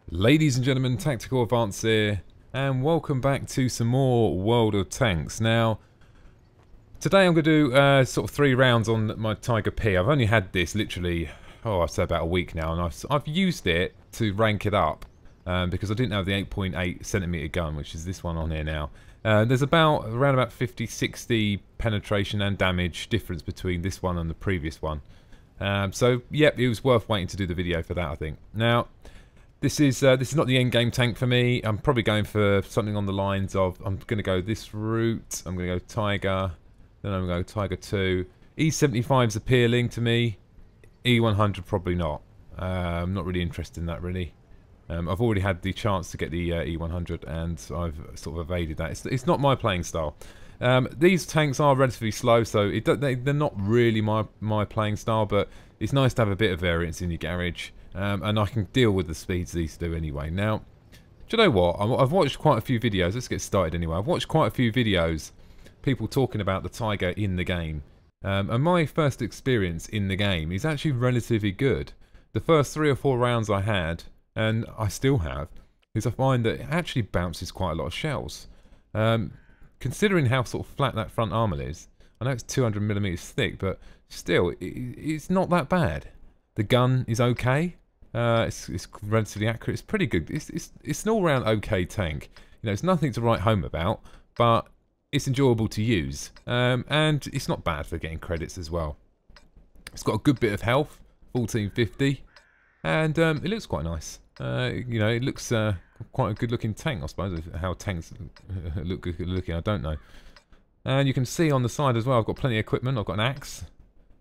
Ladies and gentlemen, Tactical Advance here, and welcome back to some more World of Tanks. Now, today I'm going to do sort of 3 rounds on my Tiger P. I've only had this literally, I'd say about a week now, and I've used it to rank it up because I didn't have the 8.8cm gun, which is this one on here now. There's around about 50-60 penetration and damage difference between this one and the previous one. So, yep, it was worth waiting to do the video for that, I think. Now, this is not the end game tank for me. I'm probably going for something on the lines of I'm going to go this route. I'm going to go Tiger, then I'm going to go Tiger 2. E75 is appealing to me. E100 probably not. I'm not really interested in that really. I've already had the chance to get the E100 and I've sort of evaded that. It's not my playing style. These tanks are relatively slow, so they're not really my playing style, but it's nice to have a bit of variance in your garage. And I can deal with the speeds these do anyway. Now, do you know what? I've watched quite a few videos. Let's get started anyway. I've watched quite a few videos, people talking about the Tiger in the game. And my first experience in the game is actually relatively good. The first 3 or 4 rounds I had, and I still have, is I find that it actually bounces quite a lot of shells. Considering how sort of flat that front armor is, I know it's 200mm thick, but still, it's not that bad. The gun is okay. It's relatively accurate. It's pretty good. It's an all-round okay tank. You know, it's nothing to write home about, but it's enjoyable to use, and it's not bad for getting credits as well. It's got a good bit of health, 1450, and it looks quite nice. You know, it looks quite a good-looking tank, I suppose. How tanks look good looking, I don't know. And you can see on the side as well, I've got plenty of equipment. I've got an axe,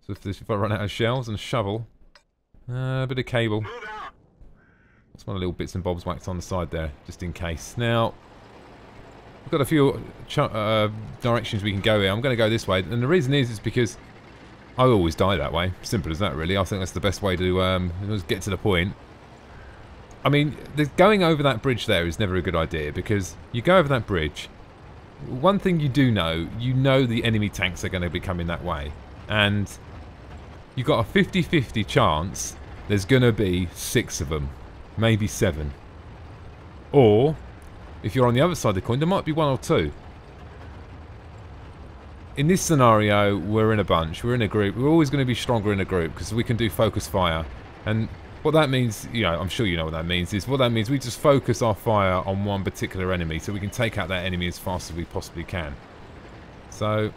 so if I run out of shells, and a shovel. A bit of cable. That's one of the little bits and bobs whacked on the side there, just in case. Now, we've got a few directions we can go here. I'm going to go this way, and the reason is because I always die that way. Simple as that, really. I think that's the best way to get to the point. I mean, going over that bridge there is never a good idea, because you go over that bridge, one thing you do know, the enemy tanks are going to be coming that way. And you've got a 50-50 chance there's going to be 6 of them, maybe 7. Or, if you're on the other side of the coin, there might be 1 or 2. In this scenario, we're in a bunch, we're in a group. We're always going to be stronger in a group because we can do focus fire. And what that means, you know, I'm sure you know what that means, is we just focus our fire on one particular enemy so we can take out that enemy as fast as we possibly can. So,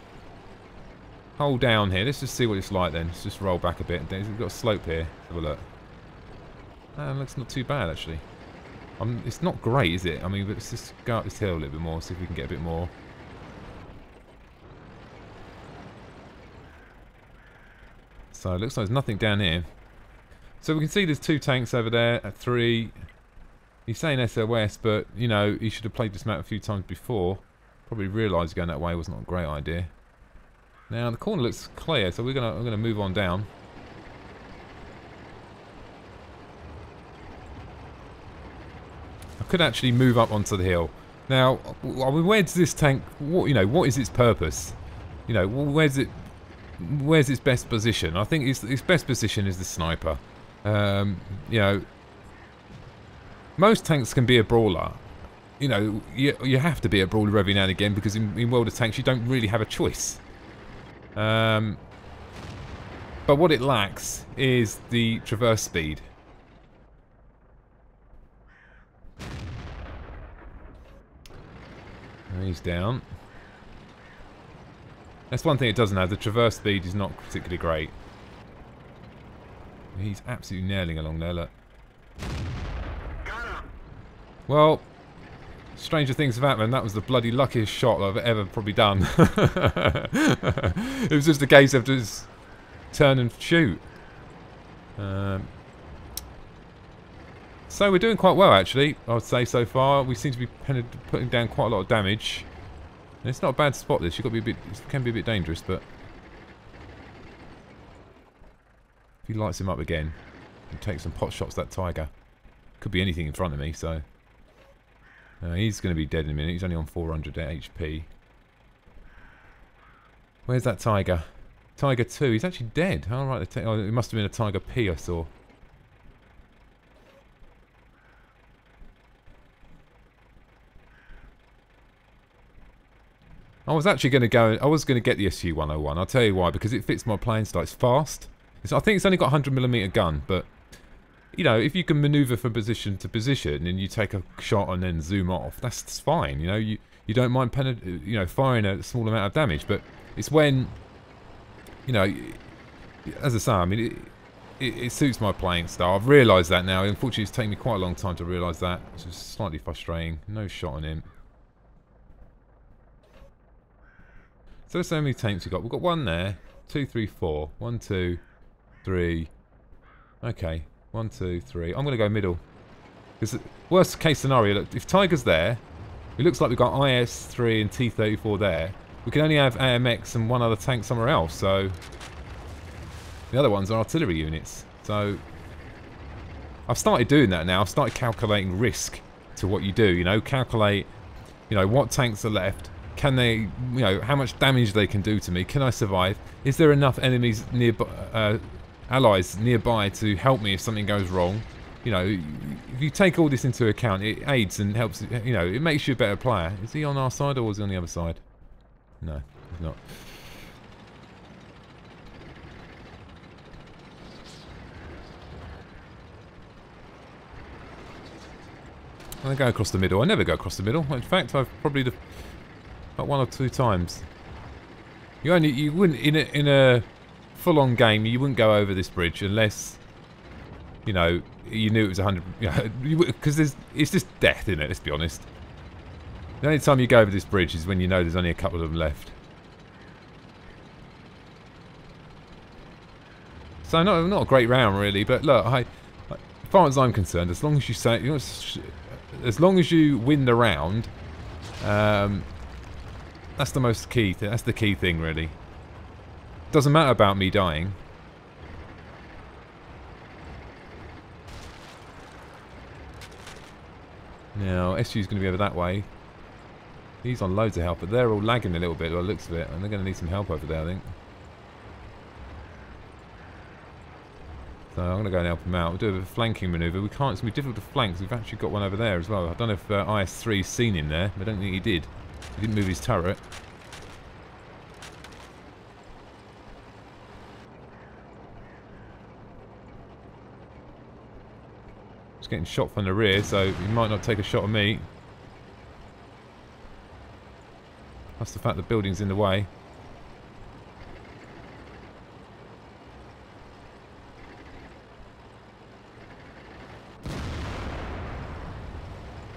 hold down here. Let's just see what it's like then. Let's just roll back a bit. We've got a slope here. Have a look. Looks not too bad actually. It's not great, is it? I mean, let's just go up this hill a little bit more, see if we can get a bit more. So it looks like there's nothing down here. So we can see there's 2 tanks over there at 3. He's saying SOS, but you know, he should have played this map a few times before. Probably realised going that way was not a great idea. Now the corner looks clear, so we're gonna move on down. I could actually move up onto the hill. Now, I mean, where does this tank? What is its purpose? You know, where's its best position? I think its best position is the sniper. You know, most tanks can be a brawler. You know, you have to be a brawler every now and again because in World of Tanks you don't really have a choice. But what it lacks is the traverse speed. He's down. That's one thing it doesn't have. The traverse speed is not particularly great. He's absolutely nailing along there, look. Well, stranger things have happened. That was the bloody luckiest shot I've ever probably done. It was just a case of just turn and shoot. So we're doing quite well, actually, I would say so far. We seem to be putting down quite a lot of damage. And it's not a bad spot, this. You've got to be a bit, it can be a bit dangerous, but if he lights him up again and takes some pot shots, that Tiger. Could be anything in front of me, so he's going to be dead in a minute. He's only on 400 HP. Where's that Tiger? Tiger 2. He's actually dead. Oh, right. Oh, it must have been a Tiger P I saw. I was actually going to go... I was going to get the SU-101. I'll tell you why. Because it fits my playing style. It's fast. I think it's only got a 100mm gun. But, you know, if you can manoeuvre from position to position and you take a shot and then zoom off, that's fine. You know, you don't mind firing a small amount of damage. But it's when, you know, as I say, I mean, it suits my playing style. I've realised that now. Unfortunately, it's taken me quite a long time to realise that. It's just slightly frustrating. No shot on him. So let's see how many tanks we've got. We've got one there. 2, 3, 4. 1, 2, 3. Okay. 1, 2, 3. I'm going to go middle. Because worst case scenario, look, if Tiger's there, it looks like we've got IS-3 and T-34 there. We can only have AMX and one other tank somewhere else, so... The other ones are artillery units. So... I've started doing that now. I've started calculating risk to what you do, you know. Calculate, you know, what tanks are left. Can they, you know, how much damage they can do to me? Can I survive? Is there enough enemies nearby, allies nearby to help me if something goes wrong? You know, if you take all this into account, it aids and helps, you know, it makes you a better player. Is he on our side or is he on the other side? No, he's not. I go across the middle. I never go across the middle. In fact, I've probably about 1 or 2 times. You wouldn't in a full-on game. You wouldn't go over this bridge unless, you know, you knew it was 100. Because it's just death in it. Let's be honest. The only time you go over this bridge is when you know there's only a couple of them left. So not a great round really. But look, as far as I'm concerned, as long as you say, you know, as long as you win the round, that's the most key thing. That's the key thing, really. Doesn't matter about me dying. Now, SU's going to be over that way. He's on loads of help, but they're all lagging a little bit by the looks of it, and they're going to need some help over there, I think. So I'm going to go and help him out. We'll do a bit of a flanking manoeuvre. We can't, it's going to be difficult to flank, because we've actually got one over there as well. I don't know if IS-3's seen him there. I don't think he did. He didn't move his turret. Just getting shot from the rear, so he might not take a shot at me. That's the fact the building's in the way.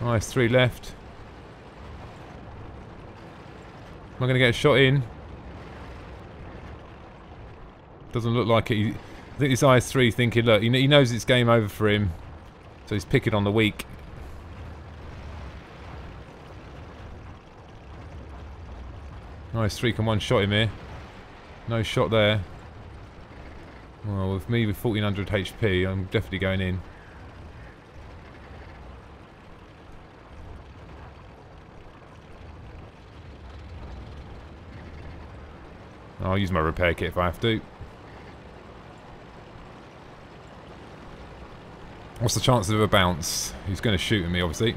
Nice, 3 left. Am I going to get a shot in? Doesn't look like it. I think this IS-3 thinking, look, he knows it's game over for him. So he's picking on the weak. IS-3 can one-shot him here. No shot there. Well, with me with 1400 HP, I'm definitely going in. I'll use my repair kit if I have to. What's the chance of a bounce? He's going to shoot at me, obviously.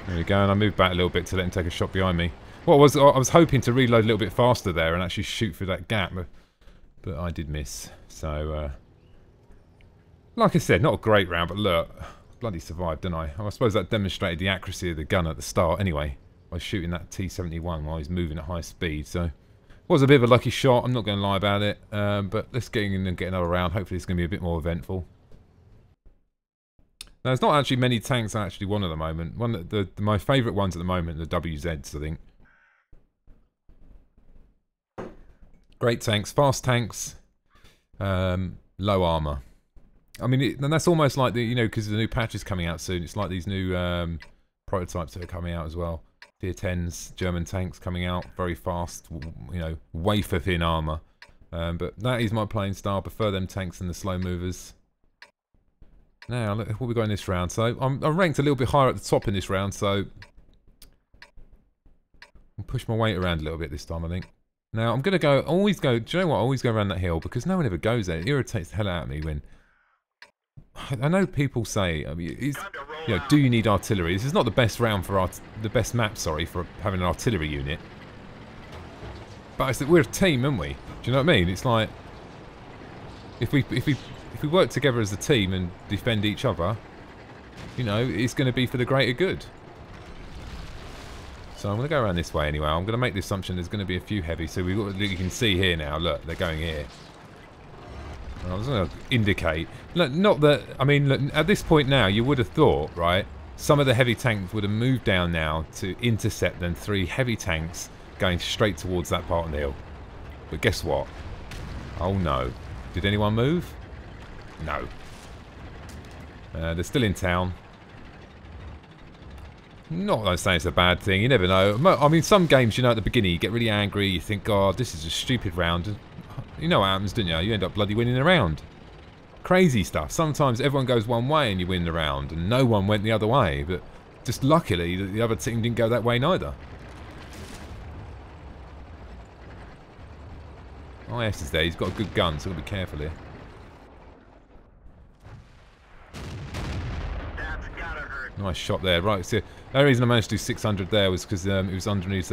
There we go, and I moved back a little bit to let him take a shot behind me. I was hoping to reload a little bit faster there and actually shoot through that gap, but I did miss. So, like I said, not a great round, but look, bloody survived, didn't I? I suppose that demonstrated the accuracy of the gun at the start anyway. I was shooting that T-71 while he's moving at high speed, so... Was a bit of a lucky shot, I'm not going to lie about it, but let's get in and get another round. Hopefully it's going to be a bit more eventful. Now, there's not actually many tanks I actually want at the moment. My favourite ones at the moment are the WZs, I think. Great tanks, fast tanks, low armour. I mean, and that's almost like the, you know, because the new patch is coming out soon. It's like these new prototypes that are coming out as well. Tier 10s, German tanks coming out, very fast, you know, wafer thin armour. But that is my playing style. I prefer them tanks than the slow movers. Now, look, what we got in this round? So I'm ranked a little bit higher at the top in this round. So push my weight around a little bit this time, I think. Now, I'm going to go, always go, do you know what? I always go around that hill because no one ever goes there. It irritates the hell out of me when... I know people say, I mean, you know, do you need artillery? This is not the best round for the best map, sorry, for having an artillery unit. But I said we're a team, aren't we? Do you know what I mean? It's like if we work together as a team and defend each other, you know, it's going to be for the greater good. So I'm going to go around this way anyway. I'm going to make the assumption there's going to be a few heavy. So you can see here now. Look, they're going here. I was going to indicate. Look, not that, I mean, look, at this point now, you would have thought, right, some of the heavy tanks would have moved down now to intercept them 3 heavy tanks going straight towards that part of the hill. But guess what? Oh no. Did anyone move? No. They're still in town. Not that I'm saying it's a bad thing, you never know. I mean, some games, you know, at the beginning, you get really angry, you think, God, this is a stupid round. You know what happens, don't you? You end up bloody winning the round. Crazy stuff. Sometimes everyone goes one way and you win the round, and no one went the other way. But just luckily, the other team didn't go that way neither. IS is there. He's got a good gun, so we'll be careful here. That's gotta hurt. Nice shot there. Right, so the only reason I managed to do 600 there was because it was underneath...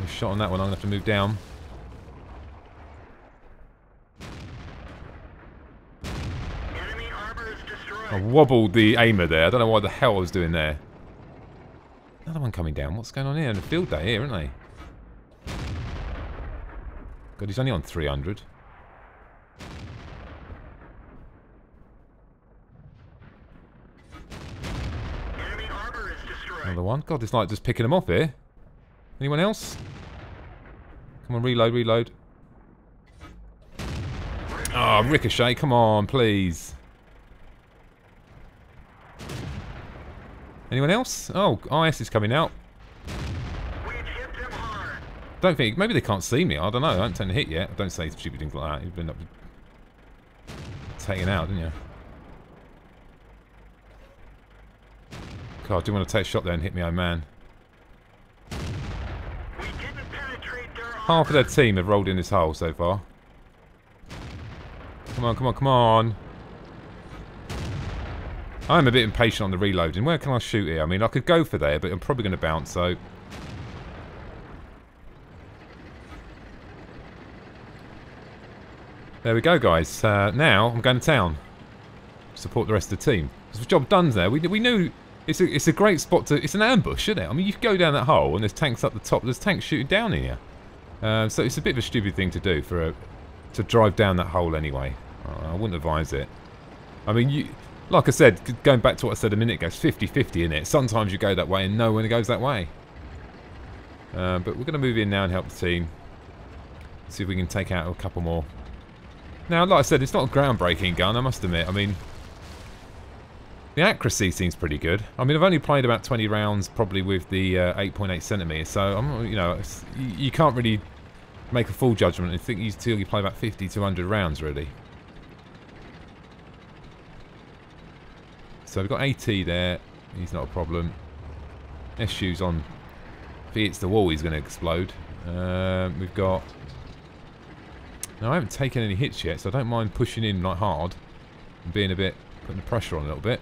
shot on that one, I'm going to have to move down. Enemy armor is destroyed. I wobbled the aimer there. I don't know what the hell I was doing there. Another one coming down. What's going on here? In a field day here, aren't they? God, he's only on 300. Enemy armor is destroyed. Another one. God, it's like just picking them off here. Anyone else? Come on, reload, reload. Ah, oh, Ricochet, come on, please. Anyone else? Oh, IS is coming out. We've hit them hard. Don't think, maybe they can't see me, I don't know, I haven't taken a hit yet. Don't say stupid things like that, you've been taken out, didn't you? God, I do want to take a shot there and hit me, oh man. Half of their team have rolled in this hole so far. Come on, come on, come on. I'm a bit impatient on the reloading. Where can I shoot here? I mean, I could go for there, but I'm probably going to bounce, so... There we go, guys. Now, I'm going to town. Support the rest of the team. There's a job done there. We knew... It's a great spot to... It's an ambush, isn't it? I mean, you can go down that hole, and there's tanks up the top. There's tanks shooting down in here. So it's a bit of a stupid thing to do to drive down that hole anyway. I wouldn't advise it. I mean, like I said, going back to what I said a minute ago, it's 50-50 in it. Sometimes you go that way and no one goes that way. But we're going to move in now and help the team. See if we can take out a couple more. Now, like I said, it's not a groundbreaking gun, I must admit. I mean, the accuracy seems pretty good. I mean, I've only played about 20 rounds, probably with the 8.8 centimeters. So I'm, you know, you can't really make a full judgment. I think until you play about 50 to 100 rounds, really. So we've got AT there. He's not a problem. SU's on. If he hits the wall, he's going to explode. We've got... Now, I haven't taken any hits yet, so I don't mind pushing in like hard and being a bit, putting the pressure on a little bit.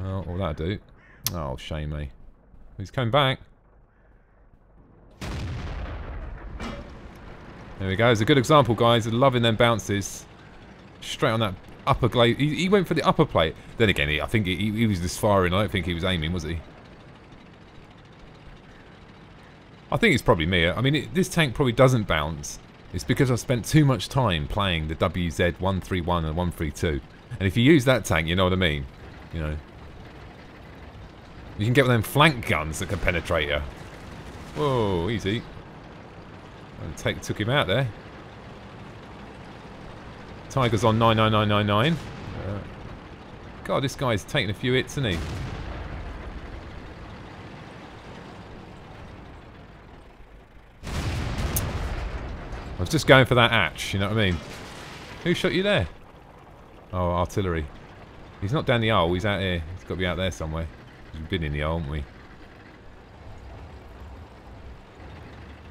Oh, all that'll do. Oh, shame me. He's coming back. There we go. It's a good example, guys. Loving them bounces. Straight on that upper glade. He went for the upper plate. Then again, I think he was just firing. I don't think he was aiming, was he? I think it's probably me. I mean, this tank probably doesn't bounce. It's because I've spent too much time playing the WZ-131 and 132. And if you use that tank, you know what I mean? You know. You can get one of them flank guns that can penetrate you. Whoa, easy. Took him out there. Tiger's on 99999. God, this guy's taking a few hits, isn't he? I was just going for that hatch, you know what I mean? Who shot you there? Oh, artillery. He's not down the hole, he's out here. He's got to be out there somewhere. We've been in the hole, haven't we?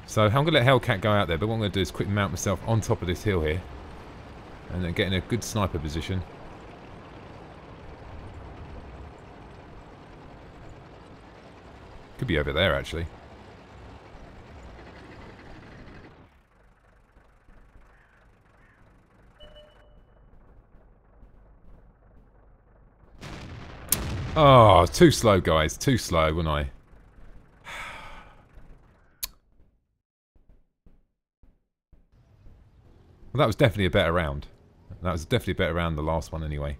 So I'm going to let Hellcat go out there, but what I'm going to do is quickly mount myself on top of this hill here. And then get in a good sniper position. Could be over there, actually. Oh, too slow, guys. Too slow, wasn't I? Well, that was definitely a better round. That was definitely a better round than the last one, anyway.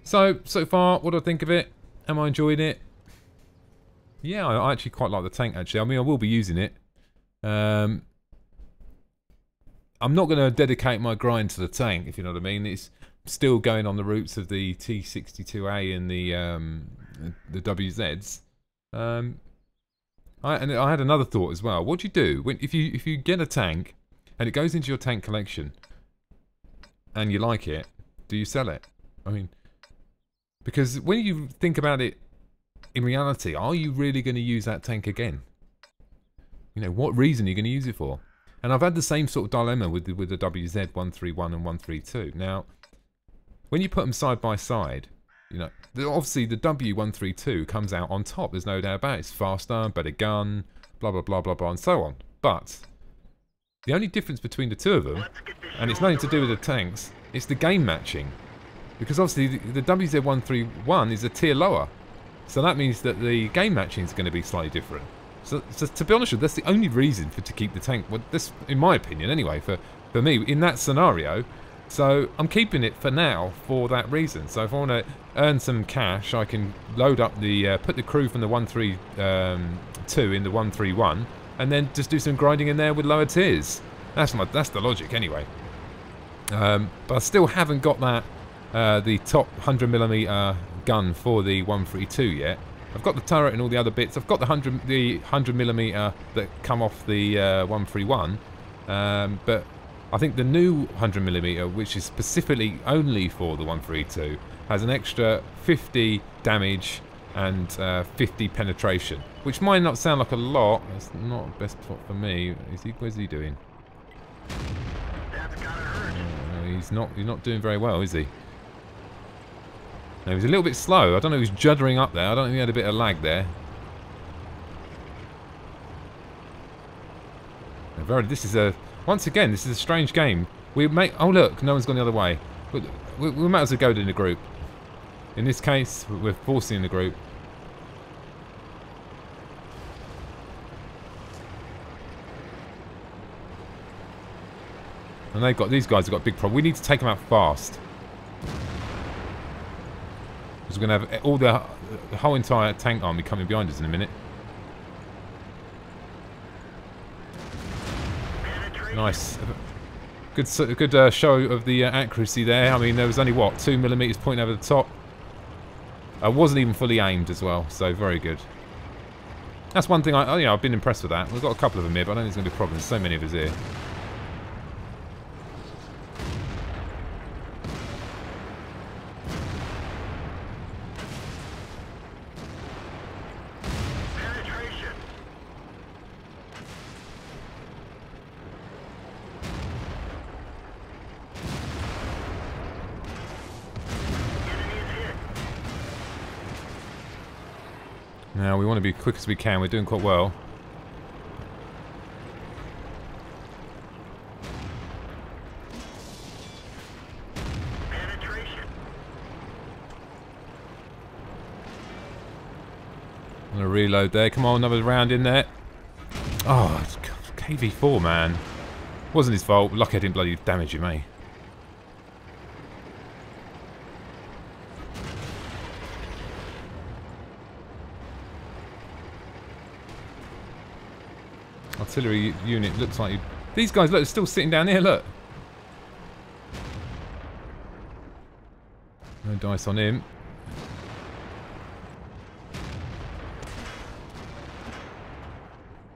So far, what do I think of it? Am I enjoying it? Yeah, I actually quite like the tank, actually. I mean, I will be using it. I'm not going to dedicate my grind to the tank, if you know what I mean. It's still going on the routes of the T62A and the WZs. I had another thought as well. What do you do if you get a tank and it goes into your tank collection and you like it? Do you sell it? I mean, because when you think about it, in reality, are you really going to use that tank again? You know, what reason are you going to use it for? And I've had the same sort of dilemma with the WZ-131 and 132. Now, when you put them side by side, you know, obviously the W132 comes out on top. There's no doubt about it. It's faster, better gun, blah blah blah blah blah, and so on. But the only difference between the two of them, and it's nothing to do with the tanks, it's the game matching. Because obviously the WZ131 is a tier lower. So that means that the game matching is going to be slightly different. So to be honest with you, that's the only reason to keep the tank. Well, this, in my opinion, anyway, for me in that scenario. So I'm keeping it for now for that reason. So if I want to earn some cash, I can load up the put the crew from the 132 in the 131, and then just do some grinding in there with lower tiers. That's the logic anyway. But I still haven't got that the top 100mm gun for the 132 yet. I've got the turret and all the other bits. I've got the 100mm that come off the 131, but I think the new 100mm, which is specifically only for the 132, has an extra 50 damage and 50 penetration, which might not sound like a lot. It's not best for me. Where's he doing? That's gotta hurt. He's not doing very well, is he? No, he's a little bit slow. I don't know if he's juddering up there. I don't think he had a bit of lag there. This is a... Once again, this is a strange game. Oh look, no one's gone the other way. We might as well go in the group. In this case, we're forcing the group. And these guys have got a big problem. We need to take them out fast. Because we're going to have all the whole entire tank army coming behind us in a minute. Nice. Good show of the accuracy there. I mean, there was only, what, 2mm pointing over the top. I wasn't even fully aimed as well, so very good. That's one thing I've been impressed with that. We've got a couple of them here, but I don't think there's going to be a problem. There's so many of us here. Now we want to be quick as we can. We're doing quite well. Penetration. I'm going to reload there. Come on, another round in there. Oh, it's KV4, man. Wasn't his fault. Lucky I didn't bloody damage him, eh? Artillery unit looks like these guys, look, they're still sitting down here, look. No dice on him.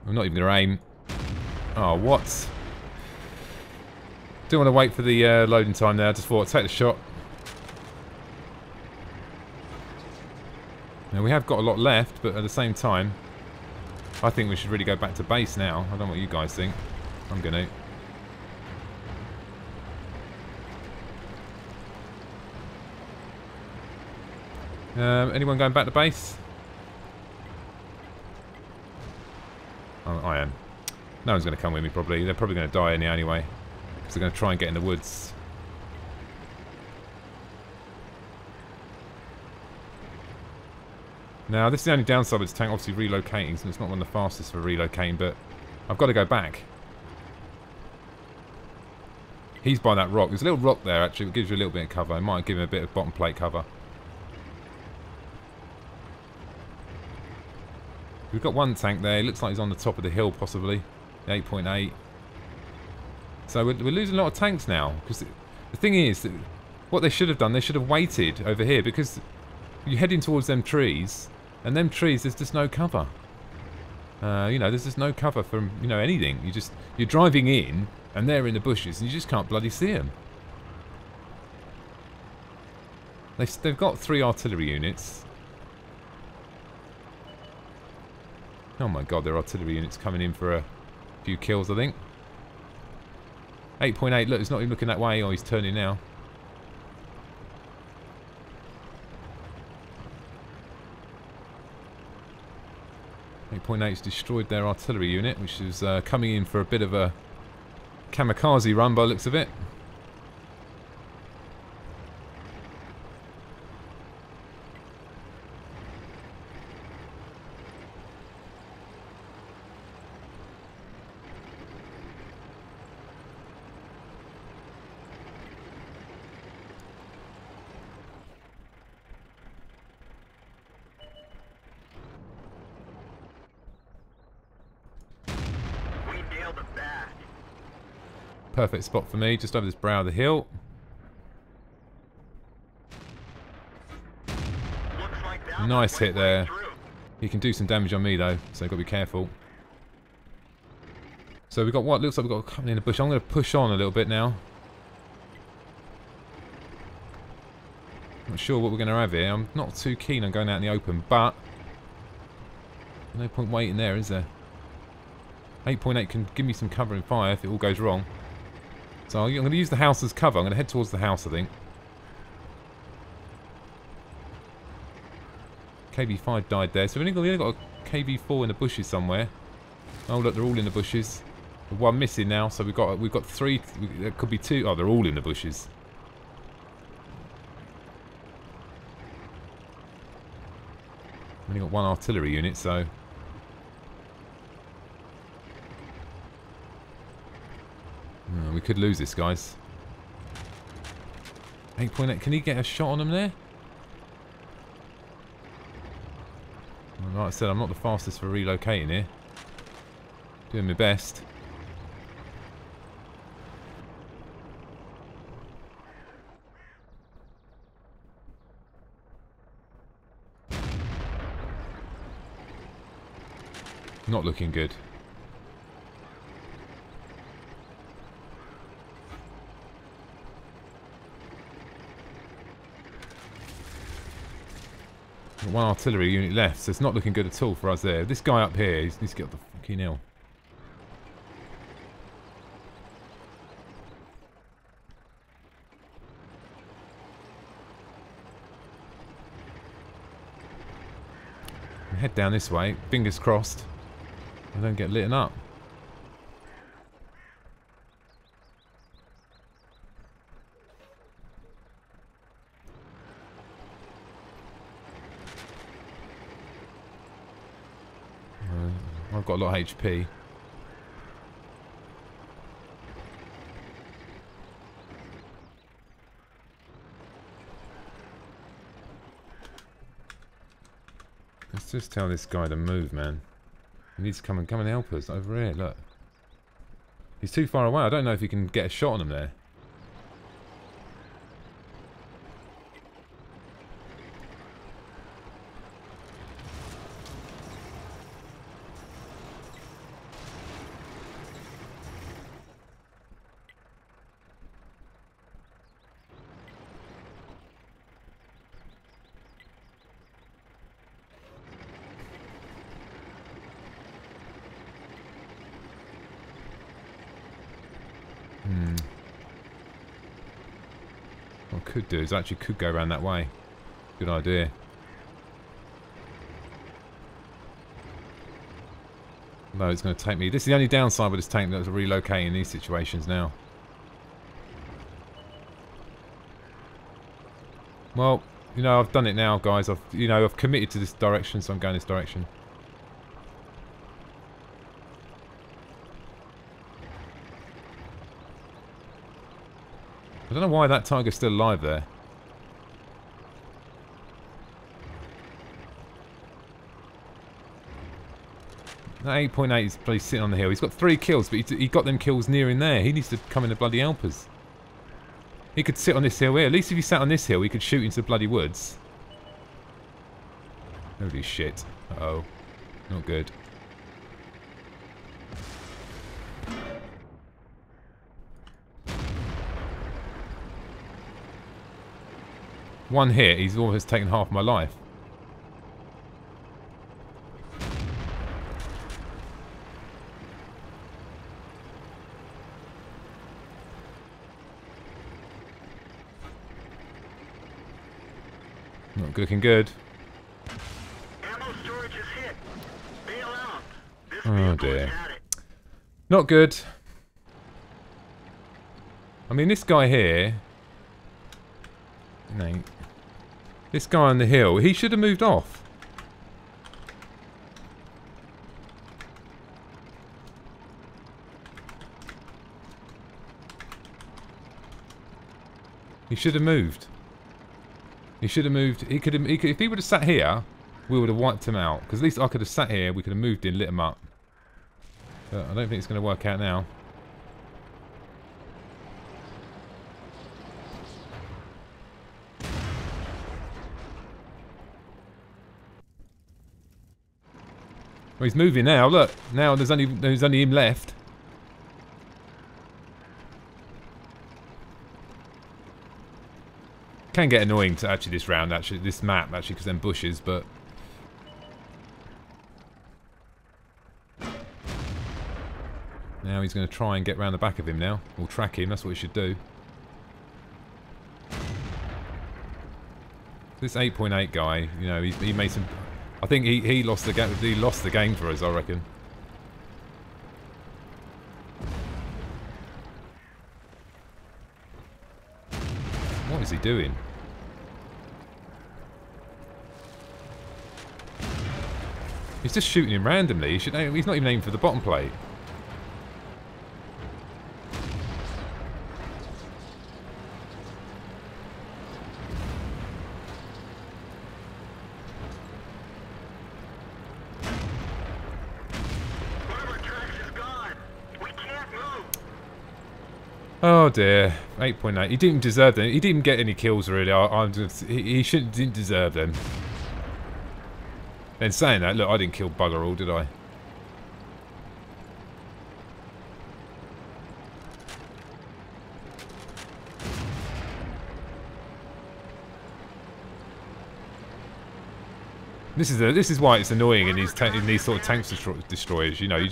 I'm not even going to aim. Oh, what? Don't want to wait for the loading time there. I just thought I'd take the shot. Now, we have got a lot left, but at the same time, I think we should really go back to base now. I don't know what you guys think. I'm going to. Anyone going back to base? Oh, I am. No one's going to come with me, probably. They're probably going to die in here anyway. Because they're going to try and get in the woods. Now, this is the only downside of this tank, obviously relocating, so it's not one of the fastest for relocating, but I've got to go back. He's by that rock. There's a little rock there, actually. It gives you a little bit of cover. It might give him a bit of bottom plate cover. We've got one tank there. It looks like he's on the top of the hill, possibly. 8.8. So we're losing a lot of tanks now. Because the thing is, that what they should have done, they should have waited over here. Because you're heading towards them trees. And them trees, there's just no cover. You know, there's just no cover from, you know, anything. You're driving in, and they're in the bushes, and you just can't bloody see them. They've got 3 artillery units. Oh my god, their artillery units coming in for a few kills, I think. 8.8, look, he's not even looking that way. Oh, he's turning now. .8's destroyed their artillery unit, which is coming in for a bit of a kamikaze run by the looks of it. Perfect spot for me, just over this brow of the hill. Nice hit there. He can do some damage on me though, so I've got to be careful. So we've got what looks like we've got a company in the bush. I'm going to push on a little bit now. Not sure what we're going to have here. I'm not too keen on going out in the open, but no point waiting there, is there? 8.8 can give me some cover and fire if it all goes wrong. So I'm going to use the house as cover. I'm going to head towards the house, I think. KV5 died there. So we've only got a KV4 in the bushes somewhere. Oh look, they're all in the bushes. There's one missing now, so we've got 3. There could be 2. Oh, they're all in the bushes. Only got 1 artillery unit, so we could lose this, guys. 8.8. Can he get a shot on him there? Well, like I said, I'm not the fastest for relocating here. Doing my best. Not looking good. Got 1 artillery unit left, so it's not looking good at all for us there. This guy up here, he needs to get the fucking hill. Head down this way, fingers crossed. I don't get lit up. I've got a lot of HP. Let's just tell this guy to move, man. He needs to come and help us over here. Look, he's too far away. I don't know if he can get a shot on him there. What I could do is I actually could go around that way. Good idea. No, it's going to take me. This is the only downside with this tank that's relocating in these situations now. Well, you know, I've done it now, guys. I've committed to this direction, so I'm going this direction. I don't know why that Tiger's still alive there. That 8.8 is bloody sitting on the hill. He's got 3 kills, but he got them kills near in there. He needs to come in the bloody help us. He could sit on this hill here. At least if he sat on this hill, he could shoot into the bloody woods. Holy shit. Uh-oh. Not good. One hit, he's almost taken half my life. Not looking good. Ammo storage is hit. Bail out. This Oh dear. Not good. I mean, this guy here... No. This guy on the hill, he should have moved off. He should have moved. He should have moved. He could have, if he would have sat here, we would have wiped him out. Because at least I could have sat here, we could have moved in, lit him up. But I don't think it's going to work out now. Well, he's moving now. Look, now there's only him left. Can get annoying to actually this round, actually this map, actually, because then bushes, but now he's going to try and get round the back of him now. We'll track him. That's what we should do. This 8.8 guy, you know, he made some. I think he lost the game. He lost the game for us, I reckon. What is he doing? He's just shooting him randomly. He's not even aiming for the bottom plate. Oh dear, 8.8. He didn't deserve them. He didn't get any kills really. He didn't deserve them. Then saying that, look, I didn't kill bugger all, did I? This is why it's annoying in these sort of tank destroyers. You know,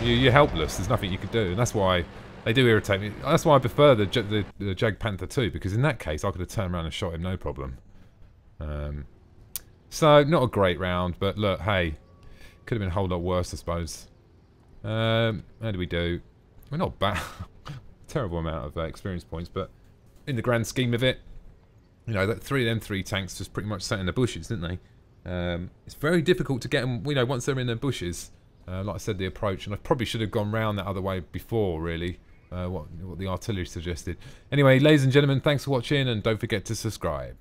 you're helpless. There's nothing you can do, and that's why they do irritate me. That's why I prefer the Jag Panther 2, because in that case I could have turned around and shot him no problem. So not a great round, but look, hey, could have been a whole lot worse, I suppose. How do we do? We're not bad. Terrible amount of experience points, but in the grand scheme of it, you know, that 3 of them 3 tanks just pretty much sat in the bushes, didn't they? It's very difficult to get them, you know, once they're in the bushes. Like I said, the approach, and I probably should have gone round that other way before, really, what the artillery suggested. Anyway, ladies and gentlemen, thanks for watching, and don't forget to subscribe.